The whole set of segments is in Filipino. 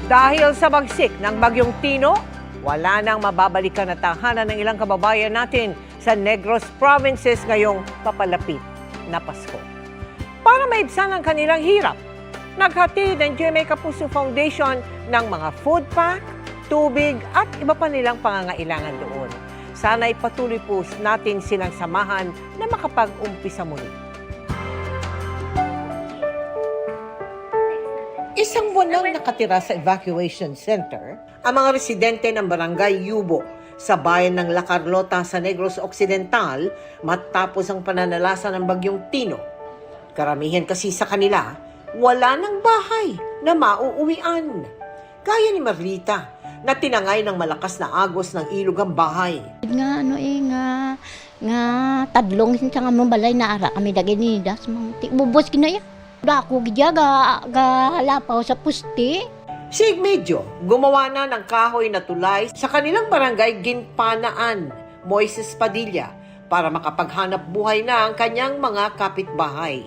Dahil sa bagsik ng Bagyong Tino, wala nang mababalikan na tahanan ng ilang kababayan natin sa Negros Provinces ngayong papalapit na Pasko. Para maibsan ang kanilang hirap, naghatid ng GMA Kapuso Foundation ng mga food pack, tubig at iba pa nilang pangangailangan doon. Sana'y patuloy po natin silang samahan na makapag-umpisa muli. Isang buwan nang nakatira sa evacuation center ang mga residente ng Barangay Yubo sa bayan ng La Carlota sa Negros Occidental matapos ang pananalasa ng Bagyong Tino. Karamihan kasi sa kanila, wala ng bahay na mauuwian. Gaya ni Marlita na tinangay ng malakas na agos ng ilog ang bahay. Nga tadlong sa nga balay na ara kami dagay ni das mang bubos kinaya. Dako gidya ga lapaw sa pusti. Si Igmedio, gumawa na ng kahoy na tulay sa kanilang barangay Ginpanaan, Moises Padilla, para makapaghanap buhay na ang kanyang mga kapitbahay.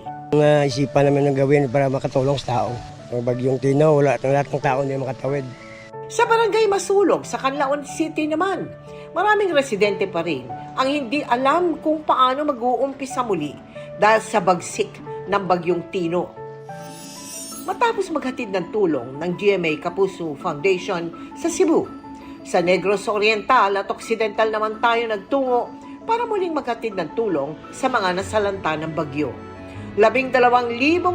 Isipan namin ng gawin para makatulong sa tao. Ang Bagyong Tino, lahat ng tao hindi makatawid. Sa barangay Masulog, sa Canlaon City naman, maraming residente pa rin ang hindi alam kung paano mag-uumpisa muli dahil sa bagsik ng Bagyong Tino. Matapos maghatid ng tulong ng GMA Kapuso Foundation sa Cebu, sa Negros Oriental at Occidental naman tayo nagtungo para muling maghatid ng tulong sa mga nasalanta ng bagyo. 12,000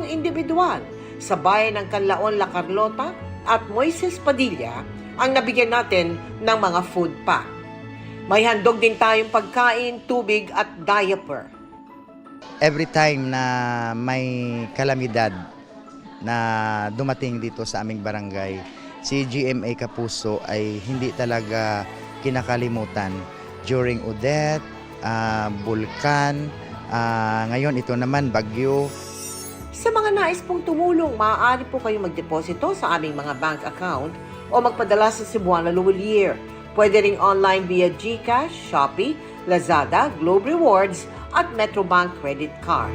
individual sa bayan ng Canlaon, La Carlota at Moises Padilla ang nabigyan natin ng mga food pack. May handog din tayong pagkain, tubig at diaper. Every time na may kalamidad na dumating dito sa aming barangay, si GMA Kapuso ay hindi talaga kinakalimutan. During Odette, Bulkan, ngayon ito naman Bagyo. Sa mga nais pong tumulong, maaari po kayong magdeposito sa aming mga bank account o magpadala sa Cebuana Luwalier. Pwede ring online via GCash, Shopee, Lazada, Globe Rewards at Metrobank Credit Card.